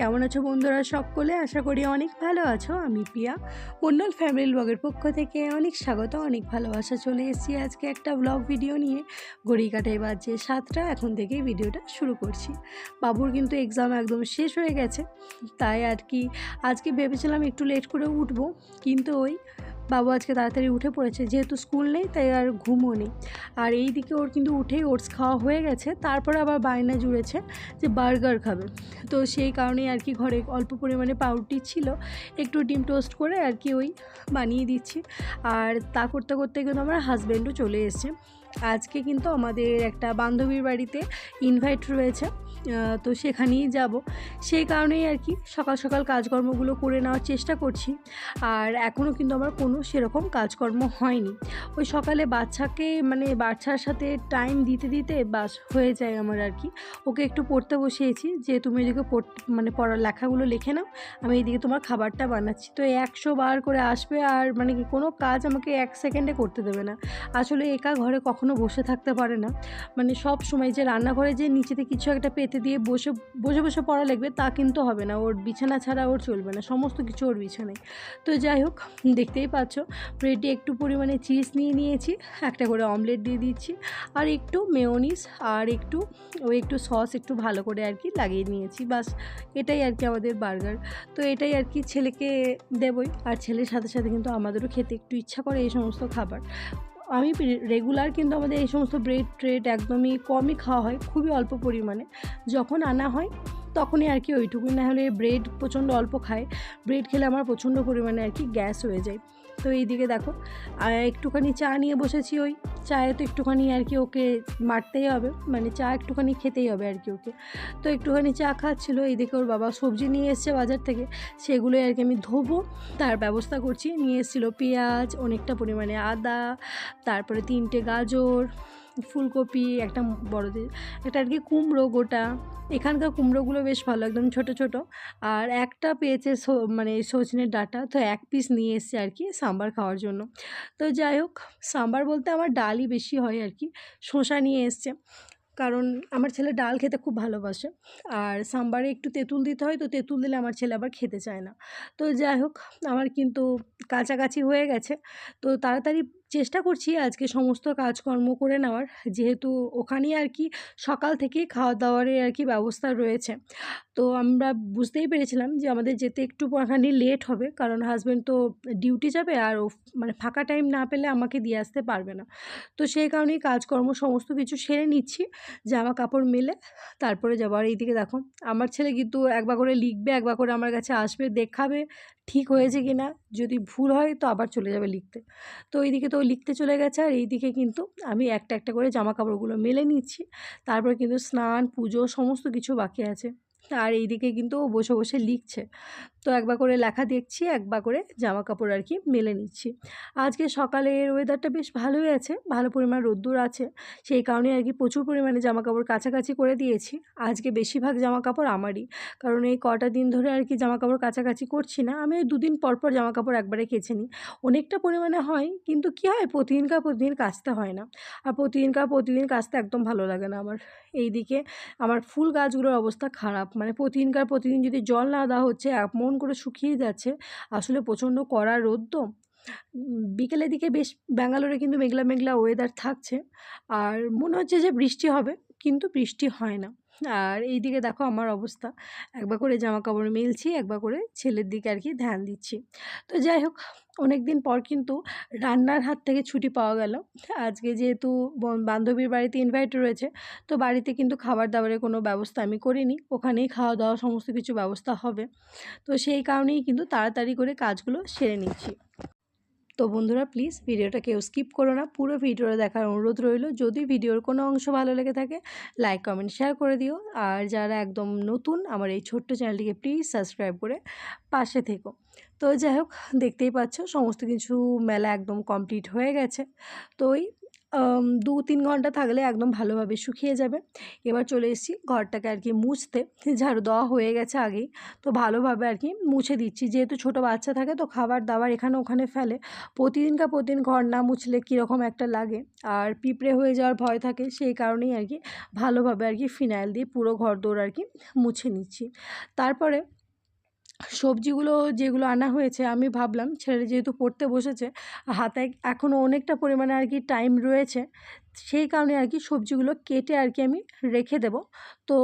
কেমন আছো বন্ধুরা সকলে? আশা করি অনেক ভালো আছো। আমি প্রিয়া, মন্ডল ফ্যামিলি ব্লগের পক্ষ থেকে অনেক স্বাগত, অনেক ভালোবাসা। চলে এসেছি আজকে একটা ব্লগ ভিডিও নিয়ে। ঘড়ি কাটায় বাজছে 7টা, এখন থেকেই ভিডিওটা শুরু করছি। বাবুর কিন্তু এক্সাম একদম শেষ হয়ে গেছে, তাই আর কি আজকে ভেবেছিলাম একটু লেট করে উঠবো, কিন্তু ওই বাবু আজকে তাড়াতাড়ি উঠে পড়েছে, যেহেতু স্কুল নেই তাই আর ঘুমও নেই। আর এই দিকে ওর কিন্তু উঠেই ওটস খাওয়া হয়ে গেছে, তারপরে আবার বায়না জুড়েছে যে বার্গার খাবে। তো সেই কারণেই আর কি ঘরে অল্প পরিমাণে পাউরুটি ছিল, একটু ডিম টোস্ট করে আর কি ওই বানিয়ে দিচ্ছি। আর তা করতে করতে কিন্তু আমার হাজব্যান্ডও চলে এসেছে। আজকে কিন্তু আমাদের একটা বান্ধবীর বাড়িতে ইনভাইট রয়েছে, তো সেখানেই যাব। সেই কারণেই আর কি সকাল সকাল কাজকর্মগুলো করে নেওয়ার চেষ্টা করছি। আর এখনও কিন্তু আমার কোনো সেরকম কাজকর্ম হয়নি। ওই সকালে বাচ্চার সাথে টাইম দিতে দিতে বাস হয়ে যায় আমার আর কি। ওকে একটু পড়তে বসিয়েছি, যে তুমি এদিকে পড়ার লেখাগুলো লিখে নাও, আমি এইদিকে তোমার খাবারটা বানাচ্ছি। তো 100 বার করে আসবে, আর কি কোনো কাজ আমাকে 1 সেকেন্ডে করতে দেবে না। আসলে একা ঘরে কখনো বসে থাকতে পারে না, সব সময় যে রান্নাঘরে যে নিচেতে কিছু একটা পেতে দিয়ে বসে বসে বসে পড়া লাগবে তা কিন্তু হবে না। ওর বিছানা ছাড়া ওর চলবে না, সমস্ত কিছু ওর বিছানায়। তো যাই হোক, দেখতেই পাচ্ছ ব্রেডে একটু পরিমাণে চিজ নিয়ে নিয়েছি, একটা করে অমলেট দিয়ে দিচ্ছি, আর একটু মেয়োনিজ আর একটু সস একটু ভালো করে আর কি লাগিয়ে নিয়েছি। বাস এটাই আর কি আমাদের বার্গার। তো এটাই আর কি ছেলেকে দেবই, আর ছেলের সাথে সাথে কিন্তু আমাদেরও খেতে একটু ইচ্ছা করে এই সমস্ত খাবার। আমি রেগুলার কিন্তু আমাদের এই সমস্ত ব্রেড ট্রেড একদমই কমই খাওয়া হয়, খুবই অল্প পরিমাণে। যখন আনা হয় তখনই আর কি ওইটুকুই, না হলে ব্রেড প্রচণ্ড অল্প খায়। ব্রেড খেলে আমার প্রচণ্ড পরিমাণে আর কি গ্যাস হয়ে যায়। তো এইদিকে দেখো একটুখানি চা নিয়ে বসেছি। ওই চায়ে তো একটুখানি আর কি ওকে মারতেই হবে, চা একটুখানি খেতেই হবে আর কি ওকে। তো একটুখানি চা খাচ্ছিল। এইদিকে ওর বাবা সবজি নিয়ে এসছে বাজার থেকে, সেগুলোই আর কি আমি ধোবো তার ব্যবস্থা করছি। নিয়ে এসেছিলো পেঁয়াজ, অনেকটা পরিমাণে আদা, তারপরে 3টে গাজর, ফুলকপি, একটা আর কি কুমড়ো গোটা। এখানকার কুমড়োগুলো বেশ ভালো, একদম ছোট ছোট। আর একটা পেয়েছে সজনের ডাঁটা, তো 1 পিস নিয়ে এসছে আর কি সাম্বার খাওয়ার জন্য। তো যাই হোক, সাম্বার বলতে আমার ডালই বেশি হয় আর কি। শসা নিয়ে এসছে, কারণ আমার ছেলে ডাল খেতে খুব ভালোবাসে, আর সাম্বারে একটু তেঁতুল দিতে হয়, তো তেঁতুল দিলে আমার ছেলে আবার খেতে চায় না। তো যাই হোক, আমার কিন্তু কাছাকাছি হয়ে গেছে। তো তাড়াতাড়ি চেষ্টা করছি আজকে সমস্ত কাজকর্ম করে নেওয়ার, যেহেতু ওখানেই আর কি সকাল থেকেই খাওয়া দাওয়ারের আর কি ব্যবস্থা রয়েছে। তো আমরা বুঝতেই পেরেছিলাম যে আমাদের যেতে একটুখানি লেট হবে, কারণ হাজব্যান্ড তো ডিউটি যাবে, আর ও ফাঁকা টাইম না পেলে আমাকে দিয়ে আসতে পারবে না। তো সেই কারণেই কাজকর্ম সমস্ত কিছু সেরে নিচ্ছি, জামা কাপড় মেলে তারপরে যাবো। আর এইদিকে দেখো, আমার ছেলে কিন্তু একবার করে লিখবে, একবার করে আমার কাছে আসবে, দেখাবে ঠিক হয়েছে কি না। যদি ভুল হয় তো আবার চলে যাবে লিখতে। তো এইদিকে তো লিখতে চলে গেছে, আর এইদিকে কিন্তু আমি একটা একটা করে জামা কাপড়গুলো মেলে নিচ্ছি। তারপরে কিন্তু স্নান পুজো সমস্ত কিছু বাকি আছে। আর এইদিকে কিন্তু ও বসে বসে লিখছে। তো একবার করে লেখা দেখছি, একবার করে জামা কাপড় আর কি মেলে নিচ্ছি। আজকে সকালের ওয়েদারটা বেশ ভালোই আছে, ভালো পরিমাণ রোদ্দুর আছে। সেই কারণে আর কি প্রচুর পরিমাণে জামা কাপড় কাছাকাছি করে দিয়েছি। আজকে বেশিরভাগ জামা কাপড় আমারই, কারণ এই কটা দিন ধরে আর কি জামা কাপড় কাছাকাছি করছি না। আমি ওই 2 দিন পর পর জামা কাপড় একবারে কেচে নিই। অনেকটা পরিমাণে হয়, কিন্তু কী হয়, প্রতিদিন কাচতে হয় না। আর প্রতিদিন কাচতে একদম ভালো লাগে না আমার। এইদিকে আমার ফুল গাছগুলোর অবস্থা খারাপ, প্রতিদিন যদি জল না দেওয়া হচ্ছে এমন করে শুকিয়ে যাচ্ছে। আসলে প্রচণ্ড কড়া রোদ তো। বিকেলের দিকে বেশ ব্যাঙ্গালোরে কিন্তু মেঘলা মেঘলা ওয়েদার থাকছে, আর মনে হচ্ছে যে বৃষ্টি হবে, কিন্তু বৃষ্টি হয় না। আর এইদিকে দেখো আমার অবস্থা, একবার করে জামা কাপড় মেলছি, একবার করে ছেলের দিকে আর কি ধ্যান দিচ্ছি। তো যাই হোক, অনেক দিন পর কিন্তু রান্নার হাত থেকে ছুটি পাওয়া গেল। আজকে যেহেতু বান্ধবীর বাড়িতে ইনভাইট রয়েছে, তো বাড়িতে কিন্তু খাবার দাবারের কোনো ব্যবস্থা আমি করিনি, ওখানেই খাওয়া দাওয়া সমস্ত কিছু ব্যবস্থা হবে। তো সেই কারণেই কিন্তু তাড়াতাড়ি করে কাজগুলো সেরে নিচ্ছি। তো বন্ধুরা, প্লিজ ভিডিওটা কেউ স্কিপ করো না, পুরো ভিডিওটা দেখার অনুরোধ রইল। যদি ভিডিওর কোনো অংশ ভালো লেগে থাকে, লাইক কমেন্ট শেয়ার করে দিও। আর যারা একদম নতুন, আমার এই ছোট্ট চ্যানেলটিকে প্লিজ সাবস্ক্রাইব করে পাশে থেকো। তো যাই হোক, দেখতেই পাচ্ছ সমস্ত কিছু মেলা একদম কমপ্লিট হয়ে গেছে। তো ওই 2-3 ঘন্টা থাকলে একদম ভালোভাবে শুকিয়ে যাবে। এবার চলে এসেছি ঘরটাকে আর কি মুছতে। ঝাড়ু দেওয়া হয়ে গেছে আগেই, তো ভালোভাবে আর কি মুছে দিচ্ছি। যেহেতু ছোটো বাচ্চা থাকে তো খাবার দাবার এখানে ওখানে ফেলে, প্রতিদিন ঘর না মুছলে কীরকম একটা লাগে, আর পিঁপড়ে হয়ে যাওয়ার ভয় থাকে, সেই কারণেই আর কি ভালোভাবে আর কি ফিনাইল দিয়ে পুরো ঘরদোর আর কি মুছে নিচ্ছি। তারপরে সবজিগুলো যেগুলো আনা হয়েছে, আমি ভাবলাম ছেলে যেহেতু পড়তে বসেছে, হাতে এখনও অনেকটা পরিমাণে আর কি টাইম রয়েছে, সেই কারণে আর কি সবজিগুলো কেটে আর কি আমি রেখে দেব। তো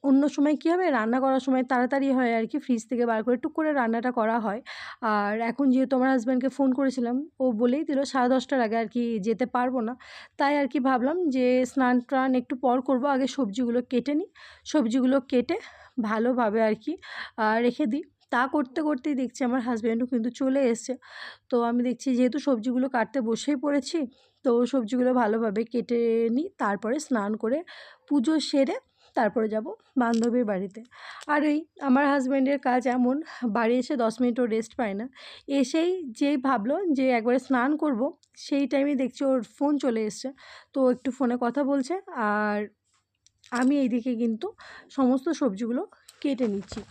অন্য সময় কী হবে, রান্না করার সময় তাড়াতাড়ি হয় আর কি, ফ্রিজ থেকে বার করে টুক করে রান্নাটা করা হয়। আর এখন যেহেতু আমার হাজব্যান্ডকে ফোন করেছিলাম, ও বলেই দিল 10:30টার আগে আর কি যেতে পারবো না, তাই আর কি ভাবলাম যে স্নান টান একটু পর করব, আগে সবজিগুলো কেটে নিই। সবজিগুলো কেটে ভালোভাবে আর কি রেখে দিই। তা করতে করতেই দেখছি আমার হাজব্যান্ডও কিন্তু চলে এসছে। তো আমি দেখছি যেহেতু সবজিগুলো কাটতে বসেই পড়েছি, তো সবজিগুলো ভালোভাবে কেটে নিই, তারপরে স্নান করে পুজো সেরে তারপরে যাব বান্ধবীর বাড়িতে। আর এই আমার হাজব্যান্ডের কাজ এমন, বাড়ি এসে 10 মিনিটও রেস্ট পায় না। এসেই যেই ভাবলো যে একবারে স্নান করব, সেই টাইমেই দেখছি ওর ফোন চলে এসছে। তো ও একটু ফোনে কথা বলছে, আর আমি এইদিকে কিন্তু সমস্ত সবজিগুলো কেটে নিচ্ছি।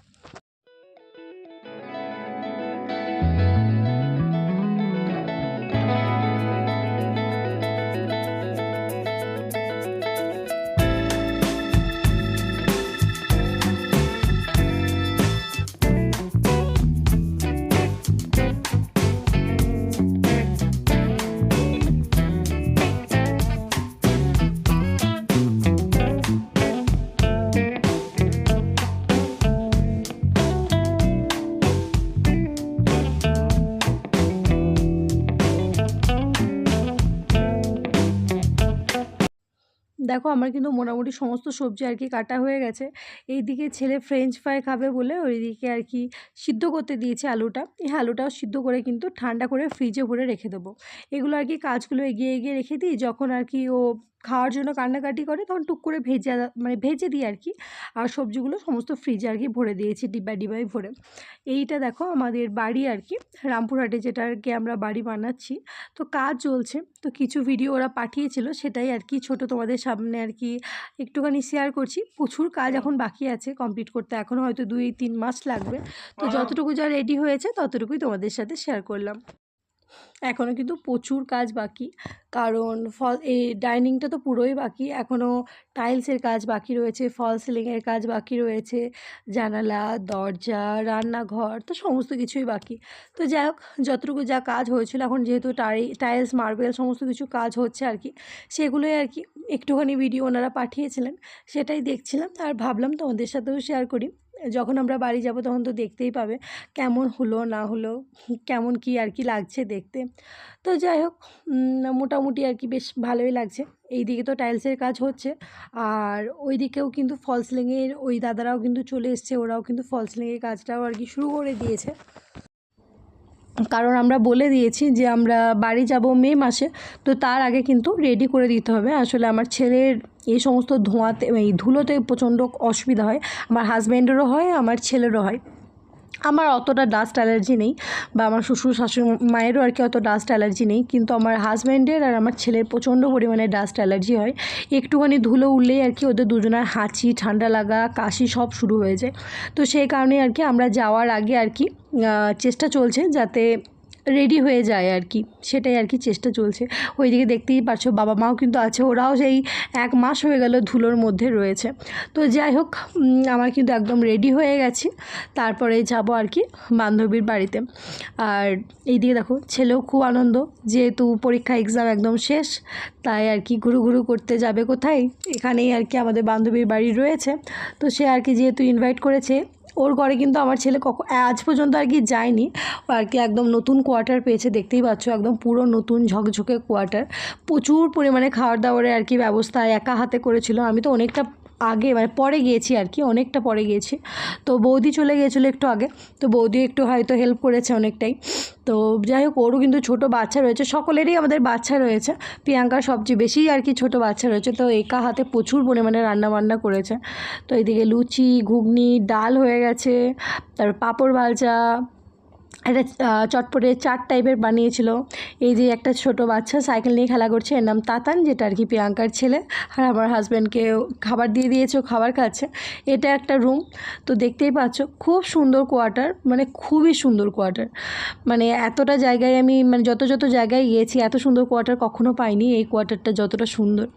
দেখো আমার কিন্তু মোটামুটি সমস্ত সবজি আর কি কাটা হয়ে গেছে। এইদিকে ছেলে ফ্রেঞ্চ ফ্রাই খাবে বলে ওইদিকে আর কি সিদ্ধ করতে দিয়েছি আলুটা। এই আলুটাও সিদ্ধ করে কিন্তু ঠান্ডা করে ফ্রিজে ভরে রেখে দেবো। এগুলো আর কি কাজগুলো এগিয়ে এগিয়ে রেখে দিই, যখন আর কি ও খাওয়ার জন্য কান্নাকাটি করে তখন টুক করে ভেজে দিই আর কি। আর সবজিগুলো সমস্ত ফ্রিজে আর কি ভরে দিয়েছি ডিব্বায় ভরে। এইটা দেখো আমাদের বাড়ি আর কি, রামপুরহাটে যেটা আর কি আমরা বাড়ি বানাচ্ছি। তো কাজ চলছে, তো কিছু ভিডিও ওরা পাঠিয়েছিল, সেটাই আর কি ছোট তোমাদের সামনে আর কি একটুখানি শেয়ার করছি। প্রচুর কাজ এখন বাকি আছে কমপ্লিট করতে, এখনও হয়তো 2-3 মাস লাগবে। তো যতটুকু যা রেডি হয়েছে ততটুকুই তোমাদের সাথে শেয়ার করলাম। এখনও কিন্তু প্রচুর কাজ বাকি, কারণ এই ডাইনিংটা তো পুরোই বাকি, এখনও টাইলসের কাজ বাকি রয়েছে, ফল সিলিংয়ের কাজ বাকি রয়েছে, জানালা দরজা রান্নাঘর তো সমস্ত কিছুই বাকি। তো যাই হোক, যতটুকু যা কাজ হয়েছিল, এখন যেহেতু টাইলস মার্বেল সমস্ত কিছু কাজ হচ্ছে আর কি, সেগুলোই আর কি একটুখানি ভিডিও ওনারা পাঠিয়েছিলেন, সেটাই দেখছিলাম আর ভাবলাম তোমাদের সাথেও শেয়ার করি। যখন আমরা বাড়ি যাব তখন তো দেখতেই পাবে কেমন হলো না হলো, কেমন কি আর কি লাগছে দেখতে। তো যাই হোক, মোটামুটি আর কি বেশ ভালোই লাগছে। এই দিকে তো টাইলসের কাজ হচ্ছে, আর ওই দিকেও কিন্তু ফল সিলিংয়ের ওই দাদারাও কিন্তু চলে এসছে, ওরাও কিন্তু ফল সিলিংয়ের কাজটাও আর কি শুরু করে দিয়েছে। কারণ আমরা বলে দিয়েছি যে আমরা বাড়ি যাব মে মাসে, তো তার আগে কিন্তু রেডি করে দিতে হবে। আসলে আমার ছেলের এই সমস্ত ধোঁয়াতে এই ধুলোতে প্রচণ্ড অসুবিধা হয়, আমার হাজব্যান্ডেরও হয়, আমার ছেলেরও হয়। আমার অতটা ডাস্ট অ্যালার্জি নেই, বা আমার শ্বশুর শাশুড়ি মায়েরও আর কি অত ডাস্ট অ্যালার্জি নেই, কিন্তু আমার হাজব্যান্ডের আর আমার ছেলের প্রচণ্ড পরিমাণে ডাস্ট অ্যালার্জি হয়। একটুখানি ধুলো উঠলেই আর কি ওদের দুজনের হাঁচি, ঠান্ডা লাগা, কাশি সব শুরু হয়ে যায়। তো সেই কারণে আর কি আমরা যাওয়ার আগে আর কি চেষ্টা চলছে যাতে রেডি হয়ে যায় আর কি, সেটাই আর কি চেষ্টা চলছে। ওইদিকে দেখতেই পাচ্ছ বাবা মাও কিন্তু আছে, ওরাও সেই 1 মাস হয়ে গেল ধুলোর মধ্যে রয়েছে। তো যাই হোক, আমার কিন্তু একদম রেডি হয়ে গেছি, তারপরে যাব আর কি বান্ধবীর বাড়িতে। আর এইদিকে দেখো ছেলেও খুব আনন্দ, যেহেতু পরীক্ষা এক্সাম একদম শেষ, তাই আর কি ঘুরু করতে যাবে কোথায়, এখানেই আর কি আমাদের বান্ধবীর বাড়ি রয়েছে। তো সে আর কি যেহেতু ইনভাইট করেছে, ওর ঘরে কিন্তু আমার ছেলে আজ পর্যন্ত আর কি যায়নি। আর কি একদম নতুন কোয়ার্টার পেয়েছে, দেখতেই পাচ্ছ একদম পুরো নতুন ঝকঝকে কোয়ার্টার। প্রচুর পরিমাণে খাওয়ার দাওয়ারের আর কি ব্যবস্থা একা হাতে করেছিল। আমি তো অনেকটা আগে মানে পরে গিয়েছি আর কি, অনেকটা পরে গিয়েছি। তো বৌদি চলে গিয়েছিলো একটু আগে, তো বৌদি একটু হয়তো হেল্প করেছে অনেকটাই। তো যাই হোক, ওরও কিন্তু ছোটো বাচ্চা রয়েছে, সকলেরই আমাদের বাচ্চা রয়েছে, প্রিয়াঙ্কার সবচেয়ে বেশি আর কি ছোটো বাচ্চা রয়েছে। তো একা হাতে প্রচুর পরিমাণে রান্নাবান্না করেছে। তো এইদিকে লুচি ঘুগনি ডাল হয়ে গেছে, তারপর পাঁপড় ভাজা, একটা চটপটে চাট টাইপের বানিয়েছিল। এই যে একটা ছোট বাচ্চা সাইকেল নিয়ে খেলা করছে, এর নাম তাতান, যেটা আর কি প্রিয়াঙ্কার ছেলে। আর আমার হাজব্যান্ডকে খাবার দিয়ে দিয়েছে, ও খাবার খাচ্ছে। এটা একটা রুম, তো দেখতেই পাচ্ছ খুব সুন্দর কোয়ার্টার, মানে খুবই সুন্দর কোয়ার্টার। মানে এতটা জায়গায় আমি মানে যত জায়গায় গিয়েছি এত সুন্দর কোয়ার্টার কখনো পাইনি, এই কোয়ার্টারটা যতটা সুন্দর।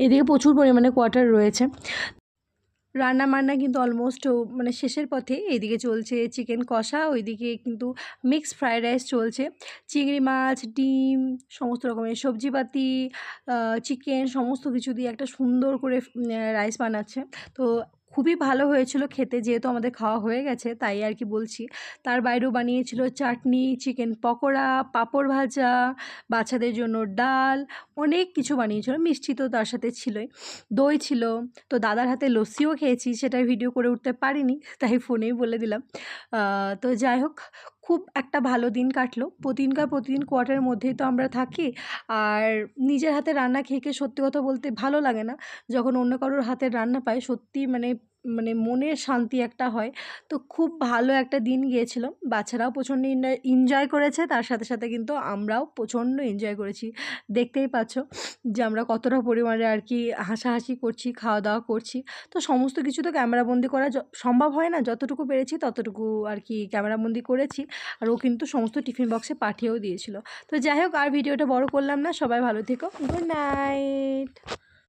এদিকে প্রচুর পরিমাণে কোয়ার্টার রয়েছে। রান্না বান্না কিন্তু অলমোস্ট মানে শেষের পথে। এইদিকে চলছে চিকেন কষা, ওইদিকে কিন্তু মিক্সড ফ্রায়েড রাইস চলছে। চিংড়ি মাছ, ডিম, সমস্ত রকমের সবজিপাতি, চিকেন সমস্ত কিছু দিয়ে একটা সুন্দর করে রাইস বানাচ্ছে। তো খুবই ভালো হয়েছিল খেতে, যেহেতু আমাদের খাওয়া হয়ে গেছে তাই আর কি বলছি। তার বাইরেও বানিয়েছিল চাটনি, চিকেন পকোড়া, পাঁপড় ভাজা, বাচ্চাদের জন্য ডাল, অনেক কিছু বানিয়েছিল। মিষ্টি তো তার সাথে ছিলই, দই ছিল। তো দাদার হাতে লস্যিও খেয়েছি, সেটার ভিডিও করে উঠতে পারিনি, তাই ফোনেই বলে দিলাম। তো যাই হোক, খুব একটা ভালো দিন কাটলো। প্রতিদিন কোয়ার্টারের মধ্যেই তো আমরা থাকি। আর নিজের হাতে রান্না খেয়ে খেয়ে সত্যি কথা বলতে ভালো লাগে না। যখন অন্য কারোর হাতের রান্না পাই সত্যি মানে মানে মনের শান্তি একটা হয়। তো খুব ভালো একটা দিন গিয়েছিল। বাচ্চারাও প্রচণ্ড এনজয় করেছে, তার সাথে সাথে কিন্তু আমরাও প্রচণ্ড এনজয় করেছি। দেখতেই পাচ্ছ যে আমরা কতটা পরিমাণে আর কি হাসাহাসি করছি, খাওয়া দাওয়া করছি। তো সমস্ত কিছু তো ক্যামেরাবন্দি করা সম্ভব হয় না, যতটুকু পেরেছি ততটুকু আর কি ক্যামেরাবন্দি করেছি। আর ও কিন্তু সমস্ত টিফিন বক্সে পাঠিয়েও দিয়েছিল। তো যাই হোক, আর ভিডিওটা বড় করলাম না, সবাই ভালো থেকো, গুড নাইট।